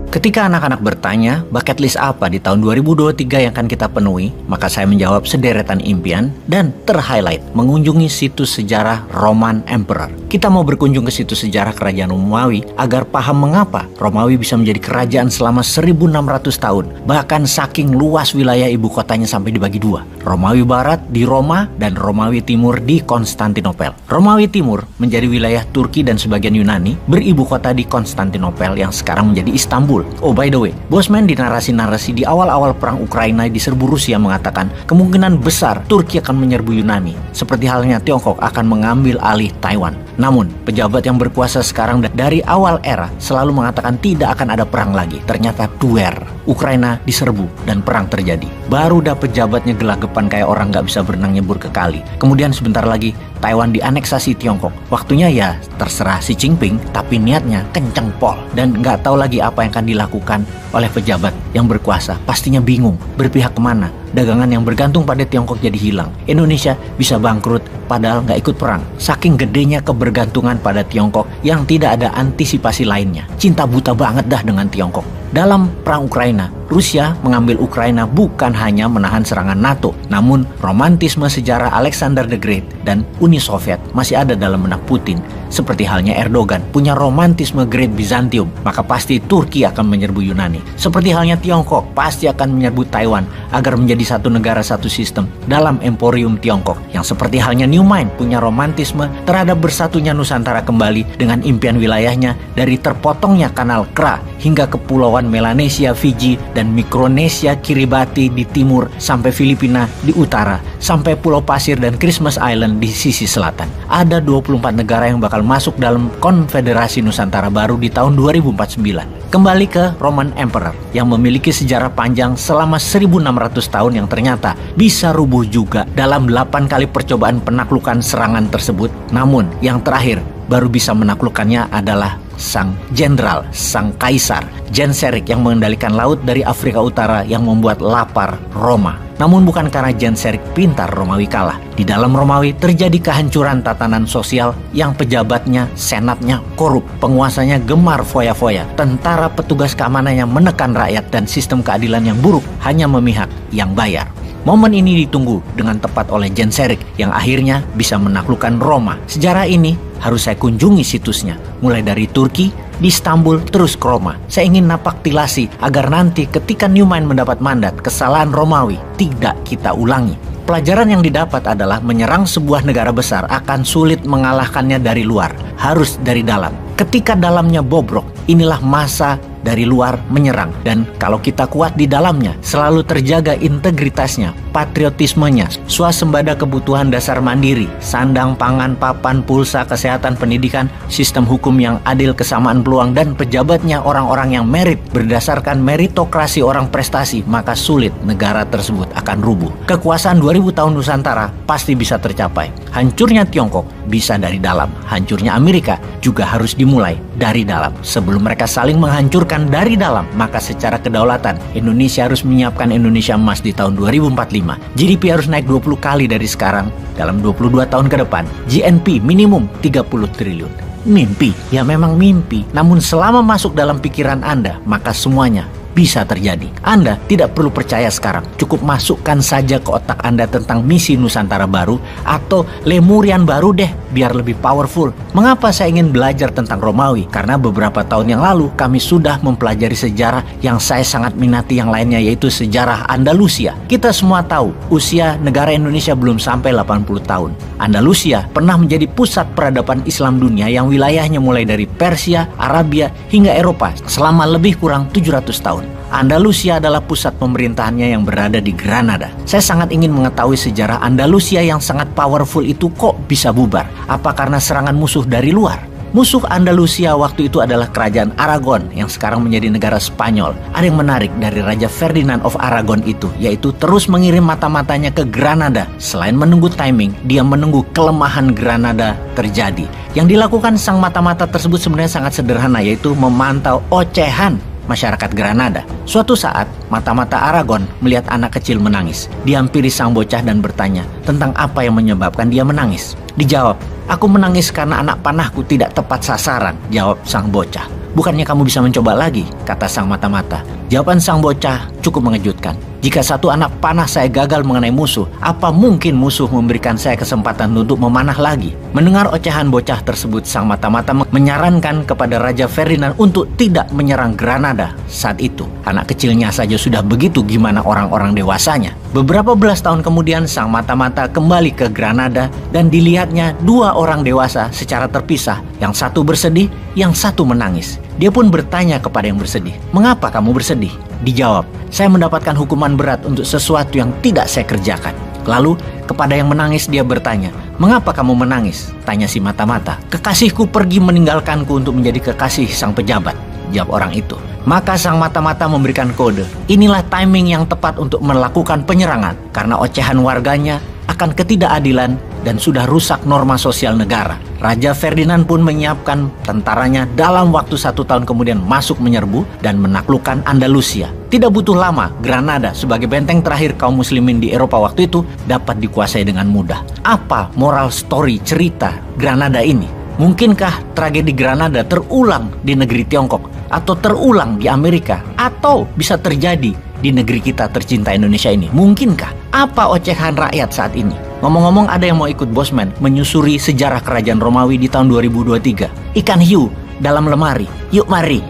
Ketika anak-anak bertanya, bucket list apa di tahun 2023 yang akan kita penuhi, maka saya menjawab sederetan impian dan ter-highlight mengunjungi situs sejarah Roman Emperor. Kita mau berkunjung ke situs sejarah kerajaan Romawi agar paham mengapa Romawi bisa menjadi kerajaan selama 1600 tahun, bahkan saking luas wilayah ibu kotanya sampai dibagi dua. Romawi Barat di Roma dan Romawi Timur di Konstantinopel. Romawi Timur menjadi wilayah Turki dan sebagian Yunani, beribu kota di Konstantinopel yang sekarang menjadi Istanbul. Oh by the way, Bosman di narasi-narasi di awal-awal perang Ukraina diserbu Rusia mengatakan kemungkinan besar Turki akan menyerbu Yunani, seperti halnya Tiongkok akan mengambil alih Taiwan. Namun, pejabat yang berkuasa sekarang dari awal era selalu mengatakan tidak akan ada perang lagi. Ternyata duer, Ukraina diserbu dan perang terjadi. Baru dah pejabatnya gelagapan kayak orang gak bisa berenang nyebur ke kali. Kemudian sebentar lagi Taiwan dianeksasi Tiongkok. Waktunya ya terserah Xi Jinping, tapi niatnya kenceng pol. Dan gak tahu lagi apa yang akan dilakukan oleh pejabat yang berkuasa. Pastinya bingung berpihak kemana. Dagangan yang bergantung pada Tiongkok jadi hilang. Indonesia bisa bangkrut padahal gak ikut perang. Saking gedenya kebergantungan pada Tiongkok yang tidak ada antisipasi lainnya. Cinta buta banget dah dengan Tiongkok. Dalam perang Ukraina, Rusia mengambil Ukraina bukan hanya menahan serangan NATO, namun romantisme sejarah Alexander the Great dan Uni Soviet masih ada dalam benak Putin. Seperti halnya Erdogan punya romantisme Great Byzantium, maka pasti Turki akan menyerbu Yunani. Seperti halnya Tiongkok pasti akan menyerbu Taiwan agar menjadi satu negara satu sistem dalam Emporium Tiongkok. Yang seperti halnya Newmind punya romantisme terhadap bersatunya Nusantara kembali dengan impian wilayahnya dari terpotongnya Kanal Kra hingga kepulauan Melanesia, Fiji, dan Mikronesia, Kiribati di timur sampai Filipina di utara, sampai Pulau Pasir dan Christmas Island di sisi selatan. Ada 24 negara yang bakal masuk dalam Konfederasi Nusantara baru di tahun 2049. Kembali ke Roman Emperor yang memiliki sejarah panjang selama 1600 tahun yang ternyata bisa rubuh juga dalam 8 kali percobaan penaklukan serangan tersebut. Namun yang terakhir baru bisa menaklukkannya adalah sang jenderal, sang kaisar Genseric yang mengendalikan laut dari Afrika Utara yang membuat lapar Roma. Namun bukan karena Genseric pintar Romawi kalah. Di dalam Romawi terjadi kehancuran tatanan sosial yang pejabatnya, senatnya korup, penguasanya gemar foya-foya, tentara petugas keamanannya menekan rakyat dan sistem keadilan yang buruk hanya memihak yang bayar. Momen ini ditunggu dengan tepat oleh Genseric yang akhirnya bisa menaklukkan Roma. Sejarah ini harus saya kunjungi situsnya, mulai dari Turki, di Istanbul, terus ke Roma. Saya ingin napak tilasi agar nanti ketika Newmind mendapat mandat, kesalahan Romawi tidak kita ulangi. Pelajaran yang didapat adalah menyerang sebuah negara besar akan sulit mengalahkannya dari luar, harus dari dalam. Ketika dalamnya bobrok, inilah masa dari luar menyerang. Dan kalau kita kuat di dalamnya, selalu terjaga integritasnya, patriotismenya, swasembada kebutuhan dasar mandiri, sandang, pangan, papan, pulsa, kesehatan, pendidikan, sistem hukum yang adil, kesamaan peluang, dan pejabatnya orang-orang yang merit berdasarkan meritokrasi orang prestasi, maka sulit negara tersebut akan rubuh. Kekuasaan 2000 tahun Nusantara pasti bisa tercapai. Hancurnya Tiongkok bisa dari dalam, hancurnya Amerika juga harus dimulai dari dalam. Sebelum mereka saling menghancurkan dari dalam, maka secara kedaulatan Indonesia harus menyiapkan Indonesia emas di tahun 2045. GDP harus naik 20 kali dari sekarang dalam 22 tahun ke depan. GNP minimum 30 triliun. Mimpi, ya memang mimpi. Namun selama masuk dalam pikiran Anda, maka semuanya bisa terjadi. Anda tidak perlu percaya sekarang. Cukup masukkan saja ke otak Anda tentang misi Nusantara baru atau Lemurian baru deh, biar lebih powerful. Mengapa saya ingin belajar tentang Romawi? Karena beberapa tahun yang lalu kami sudah mempelajari sejarah yang saya sangat minati yang lainnya, yaitu sejarah Andalusia. Kita semua tahu usia negara Indonesia belum sampai 80 tahun. Andalusia pernah menjadi pusat peradaban Islam dunia yang wilayahnya mulai dari Persia, Arabia, hingga Eropa selama lebih kurang 700 tahun. Andalusia adalah pusat pemerintahannya yang berada di Granada. Saya sangat ingin mengetahui sejarah Andalusia yang sangat powerful itu kok bisa bubar. Apa karena serangan musuh dari luar? Musuh Andalusia waktu itu adalah kerajaan Aragon yang sekarang menjadi negara Spanyol. Ada yang menarik dari Raja Ferdinand of Aragon itu, yaitu terus mengirim mata-matanya ke Granada. Selain menunggu timing, dia menunggu kelemahan Granada terjadi. Yang dilakukan sang mata-mata tersebut sebenarnya sangat sederhana, yaitu memantau ocehan masyarakat Granada. Suatu saat, mata-mata Aragon melihat anak kecil menangis. Dihampiri sang bocah dan bertanya tentang apa yang menyebabkan dia menangis. Dijawab, Aku menangis karena anak panahku tidak tepat sasaran, jawab sang bocah. Bukannya kamu bisa mencoba lagi, kata sang mata-mata. Jawaban sang bocah cukup mengejutkan. Jika satu anak panah saya gagal mengenai musuh, apa mungkin musuh memberikan saya kesempatan untuk memanah lagi? Mendengar ocehan bocah tersebut, sang mata-mata menyarankan kepada Raja Ferdinand untuk tidak menyerang Granada saat itu. Anak kecilnya saja sudah begitu, gimana orang-orang dewasanya? Beberapa belas tahun kemudian, sang mata-mata kembali ke Granada dan dilihatnya dua orang dewasa secara terpisah. Yang satu bersedih, yang satu menangis. Dia pun bertanya kepada yang bersedih, "Mengapa kamu bersedih?" Dijawab, "Saya mendapatkan hukuman berat untuk sesuatu yang tidak saya kerjakan." Lalu kepada yang menangis dia bertanya, "Mengapa kamu menangis?" Tanya si mata-mata. "Kekasihku pergi meninggalkanku untuk menjadi kekasih sang pejabat," jawab orang itu. Maka sang mata-mata memberikan kode. Inilah timing yang tepat untuk melakukan penyerangan karena ocehan warganya akan ketidakadilan dan sudah rusak norma sosial negara. Raja Ferdinand pun menyiapkan tentaranya dalam waktu 1 tahun kemudian masuk menyerbu dan menaklukkan Andalusia. Tidak butuh lama, Granada sebagai benteng terakhir kaum muslimin di Eropa waktu itu dapat dikuasai dengan mudah. Apa moral story cerita Granada ini? Mungkinkah tragedi Granada terulang di negeri Tiongkok atau terulang di Amerika atau bisa terjadi di negeri kita tercinta Indonesia ini? Mungkinkah? Apa ocehan rakyat saat ini? Ngomong-ngomong, ada yang mau ikut Bosman menyusuri sejarah kerajaan Romawi di tahun 2023? Ikan hiu dalam lemari. Yuk mari!